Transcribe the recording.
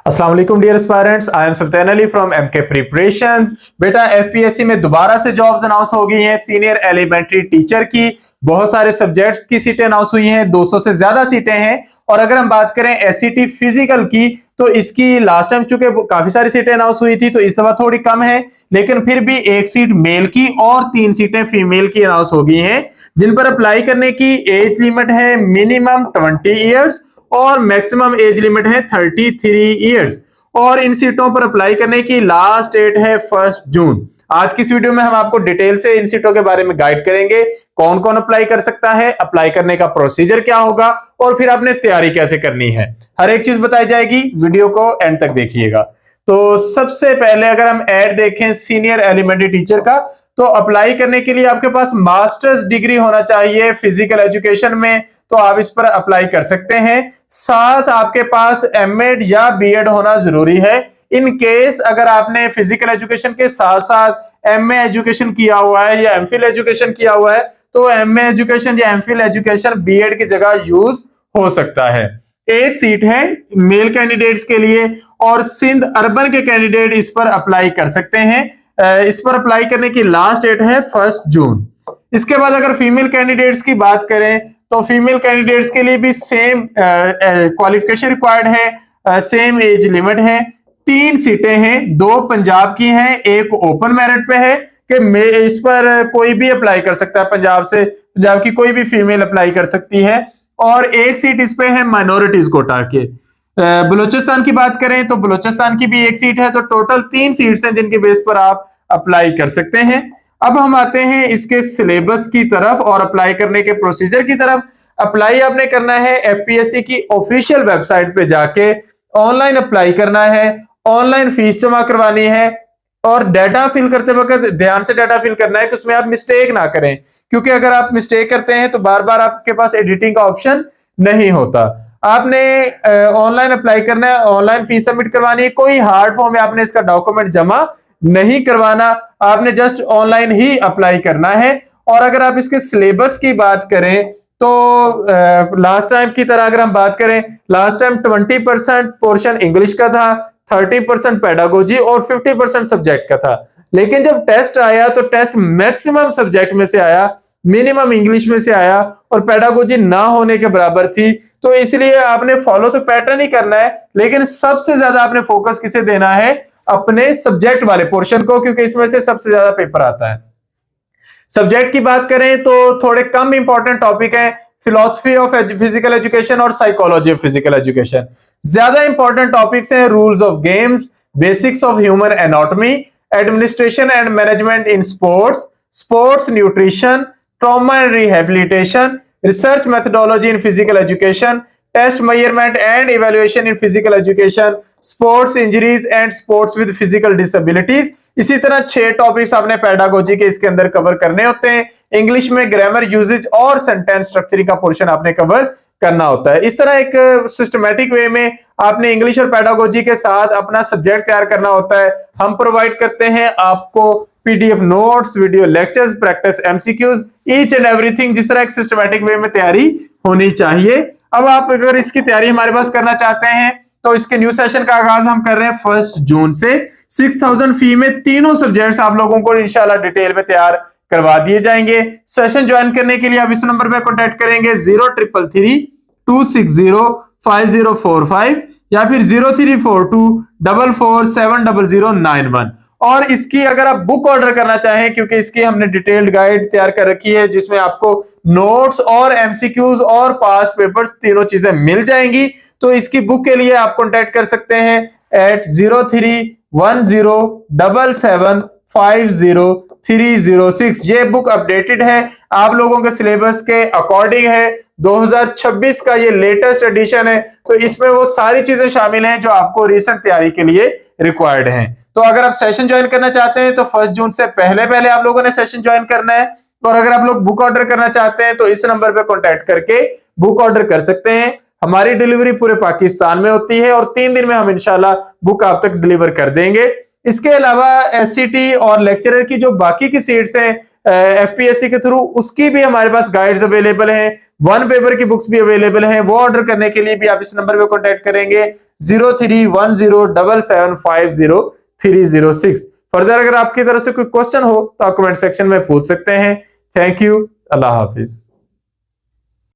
अस्सलाम वालेकुम dear aspirants, I am Sultan Ali from MK preparations. बेटा एफपीएससी में दोबारा से जॉब्स अनाउंस हो गई हैं। सीनियर एलिमेंट्री टीचर की बहुत सारे सब्जेक्ट्स की सीटें अनाउंस हुई हैं, 200 से ज्यादा सीटें हैं। और अगर हम बात करें एससीटी फिजिकल की तो इसकी लास्ट टाइम चूंकि काफी सारी सीटें अनाउंस हुई थी तो इस दफा थोड़ी कम है, लेकिन फिर भी एक सीट मेल की और 3 सीटें फीमेल की अनाउंस हो गई हैं, जिन पर अप्लाई करने की एज लिमिट है मिनिमम 20 ईयर्स और मैक्सिमम एज लिमिट है 33 ईयर्स। और इन सीटों पर अप्लाई करने की लास्ट डेट है 1 जून। आज की इस वीडियो में हम आपको डिटेल से इन सीटों के बारे में गाइड करेंगे, कौन कौन अप्लाई कर सकता है, अप्लाई करने का प्रोसीजर क्या होगा और फिर आपने तैयारी कैसे करनी है, हर एक चीज बताई जाएगी। वीडियो को एंड तक देखिएगा। तो सबसे पहले अगर हम ऐड देखें सीनियर एलिमेंट्री टीचर का, तो अप्लाई करने के लिए आपके पास मास्टर्स डिग्री होना चाहिए फिजिकल एजुकेशन में, तो आप इस पर अप्लाई कर सकते हैं। साथ आपके पास एमएड या बीएड होना जरूरी है। इन केस अगर आपने फिजिकल एजुकेशन के साथ साथ एमए एजुकेशन किया हुआ है या एमफिल एजुकेशन किया हुआ है तो एमए एजुकेशन या एमफिल एजुकेशन बीएड की जगह यूज हो सकता है। एक सीट है मेल कैंडिडेट्स के लिए और सिंध अर्बन के कैंडिडेट इस पर अप्लाई कर सकते हैं। इस पर अप्लाई करने की लास्ट डेट है 1 जून। इसके बाद अगर फीमेल कैंडिडेट्स की बात करें तो फीमेल कैंडिडेट्स के लिए भी सेम क्वालिफिकेशन रिक्वायर्ड है, सेम एज लिमिट है। 3 सीटें हैं, 2 पंजाब की हैं, एक ओपन मेरिट पे है कि इस पर कोई भी अप्लाई कर सकता है, पंजाब की कोई भी फीमेल अप्लाई कर सकती है। और एक सीट इस पे है माइनॉरिटीज कोटा के। बलूचिस्तान की बात करें तो बलूचिस्तान की भी एक सीट है, तो टोटल 3 सीट्स हैं जिनके बेस पर आप अप्लाई कर सकते हैं। अब हम आते हैं इसके सिलेबस की तरफ और अप्लाई करने के प्रोसीजर की तरफ। अप्लाई आपने करना है एफपीएससी की ऑफिशियल वेबसाइट पे जाके, ऑनलाइन अप्लाई करना है, ऑनलाइन फीस जमा करवानी है और डाटा फिल करते वक्त ध्यान से डाटा फिल करना है कि उसमें आप मिस्टेक ना करें, क्योंकि अगर आप मिस्टेक करते हैं तो बार बार आपके पास एडिटिंग का ऑप्शन नहीं होता। आपने ऑनलाइन अप्लाई करना है, ऑनलाइन फीस सबमिट करवानी है, कोई हार्ड फॉर्म में आपने इसका डॉक्यूमेंट जमा नहीं करवाना, आपने जस्ट ऑनलाइन ही अप्लाई करना है। और अगर आप इसके सिलेबस की बात करें तो लास्ट टाइम की तरह अगर हम बात करें, लास्ट टाइम 20% पोर्शन इंग्लिश का था, 30% पेडागोजी और 50% सब्जेक्ट का था। लेकिन जब टेस्ट आया तो टेस्ट मैक्सिमम सब्जेक्ट में से आया, मिनिमम इंग्लिश में से आया और पेडागोजी ना होने के बराबर थी। तो इसलिए आपने फॉलो तो पैटर्न ही करना है, लेकिन सबसे ज्यादा आपने फोकस किसे देना है, अपने सब्जेक्ट वाले पोर्शन को, क्योंकि इसमें से सबसे ज्यादा पेपर आता है। सब्जेक्ट की बात करें तो थोड़े कम इंपॉर्टेंट टॉपिक है, फिलॉसफी ऑफ फिजिकल एजुकेशन और साइकोलॉजी ऑफ फिजिकल एजुकेशन। ज्यादा इंपॉर्टेंट टॉपिक्स हैं rules of games, basics of human anatomy, administration and management in sports, sports nutrition, trauma and rehabilitation, research methodology in physical education, test measurement and evaluation in physical education, sports injuries and sports with physical disabilities. इसी तरह 6 topics आपने pedagogy के इसके अंदर cover करने होते हैं। English में ग्रामर यूजेज और सेंटेंस स्ट्रक्चरिंग का पोर्शन आपने कवर करना होता है। इस तरह एक सिस्टमैटिक वे में आपने इंग्लिश और पेडागोजी के साथ अपना सब्जेक्ट तैयार करना होता है। हम प्रोवाइड करते हैं आपको PDF notes, video lectures, practice MCQs, each and everything, जिस तरह एक सिस्टमैटिक वे में तैयारी होनी चाहिए। अब आप अगर इसकी तैयारी हमारे पास करना चाहते हैं तो इसके न्यू सेशन का आगाज हम कर रहे हैं 1 जून से। 6000 फी में तीनों सब्जेक्ट्स आप लोगों को इंशाल्लाह डिटेल में तैयार करवा दिए जाएंगे। सेशन ज्वाइन करने के लिए आप इस नंबर पे कांटेक्ट करेंगे 0333-260-5045 या फिर 0342447091। और इसकी अगर आप बुक ऑर्डर करना चाहें, क्योंकि इसकी हमने डिटेल्ड गाइड तैयार कर रखी है जिसमें आपको नोट्स और एमसीक्यूज और पास्ट पेपर्स तीनों चीजें मिल जाएंगी, तो इसकी बुक के लिए आप कांटेक्ट कर सकते हैं at 0310775036। ये बुक अपडेटेड है, आप लोगों के सिलेबस के अकॉर्डिंग है, 2026 का ये लेटेस्ट एडिशन है, तो इसमें वो सारी चीजें शामिल हैं जो आपको रिसेंट तैयारी के लिए रिक्वायर्ड हैं। तो अगर आप सेशन ज्वाइन करना चाहते हैं तो 1 जून से पहले आप लोगों ने सेशन ज्वाइन करना है। और अगर आप लोग बुक ऑर्डर करना चाहते हैं तो इस नंबर पे कांटेक्ट करके बुक ऑर्डर कर सकते हैं। हमारी डिलीवरी पूरे पाकिस्तान में होती है और 3 दिन में हम इंशाल्लाह बुक आप तक डिलीवर कर देंगे। इसके अलावा एससीटी और लेक्चरर की जो बाकी की सीट्स हैं एफपीएससी के थ्रू, उसकी भी हमारे पास गाइड्स अवेलेबल हैं, 1 पेपर की बुक्स भी अवेलेबल हैं। वो ऑर्डर करने के लिए भी आप इस नंबर पे कांटेक्ट करेंगे 03107750 फर्दर अगर आपकी तरफ से कोई क्वेश्चन हो तो आप कमेंट सेक्शन में पूछ सकते हैं। Thank you. Allah Hafiz.